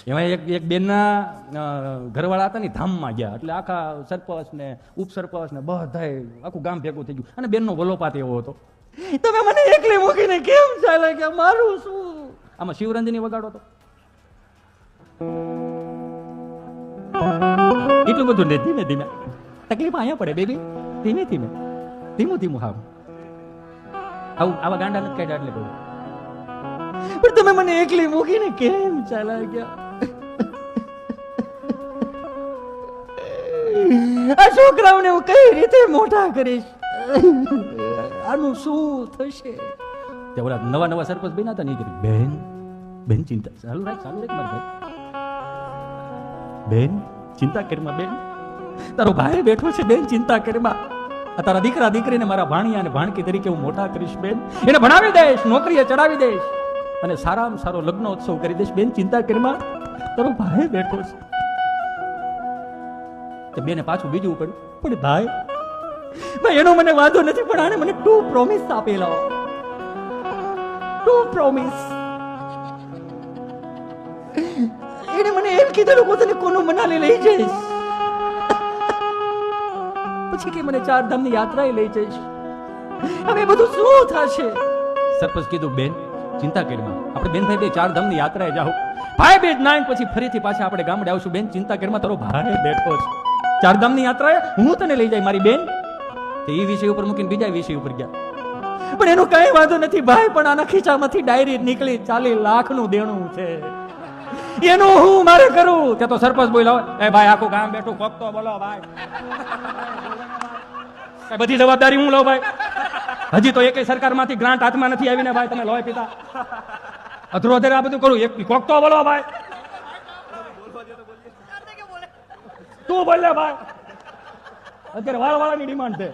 એમાં એક બેનના ઘરવાળા હતા ને ધામમાં ગયા, એટલે આખા સરપંચ ને ઉપસરપંચ ને બધાય આખું ગામ ભેગું થઈ ગયું, અને બેનનો વલોપાત એવો હતો, તમે મને એકલી મૂકીને કેમ ચાલે કે મારું શું. આમાં શિવરંજની વગાડો તો એટલું બધું ને, ધીમે ધીમે તકલીફ અહીંયા પડે બેબી, ધીમે ધીમે ધીમું ધીમું હાવ આવું આવા ગાંડા નથી કાઢ્યા એટલે કહું. પણ તમે મને એકલી મૂકીને કેમ ચાલ્યા ગયા. આ છોકરાઓને હું કઈ રીતે મોટા કરીશ, આનું શું થશે. તે ઓલા નવા નવા સરપંચ બન્યા હતા ને એ કીધું, બેન બેન ચિંતા ચાલુ રાખ મારી બેન, ચિંતા કરીમાં બેન, તારો ભાઈ બેઠો છે બેન, ચિંતા કરીમાં. તારા દીકરા દીકરીને મારા ભાણિયા અને ભાણકી તરીકે હું મોટા કરીશ બેન, એને ભણાવી દઈશ, નોકરીએ ચડાવી દઈશ, અને સારામાં સારો લગ્નોત્સવ કરી દઈશ બેન, ચિંતા કરીમાં. તારો ભાઈ બેઠો છે. તો બેને પાછું બીજું પડ્યું, પણ ભાઈ એનો મને વાંધો નથી, પણ આને મને 2 પ્રોમિસ આપેલા, 2 પ્રોમિસ. એને મને એમ કીધેલું કે તને કોનો મનાલી લઈ જઈશ, પછી કે મને 4 ધામની યાત્રાએ લઈ જઈશ. હવે બધું શું થશે. સરપંચ કીધું, બેન ચિંતા કરીમાં, આપણે બેન ભાઈ 4 ધામની યાત્રાએ જાઓ, ભાઈ બેન નાઈન પછી ફરીથી પાછા આપણે ગામડે આવશું બેન, ચિંતા કરીમાં, તારો ભાઈ બેઠો છે 4 ધામની યાત્રાએ, હું તને લઈ જાય મારી બેન. તો એ વિષય ઉપર મૂકીને બીજા વિષય ઉપર ગયા. પણ એનું કઈ વાંધો નથી ભાઈ, પણ આના ખીચામાંથી ડાયરી નીકળી 40 લાખનું દેણું છે, એનું હું મારે કરું. ત્યાં તો સરપંચ બોલ્યો, એ ભાઈ આખું ગામ બેઠું, કોક તો બોલો ભાઈ, બધી જવાબદારી હું લઉં ભાઈ, હજી તો એકેય સરકારમાંથી ગ્રાન્ટ હાથમાં નથી આવીને ભાઈ, તમે લોહી પીતા અધરો અધર આ બધું કરું, એક કોક તો બોલો ભાઈ, તું બોલ ભાઈ, અત્યારે વાળવાળાની ડિમાન્ડ છે.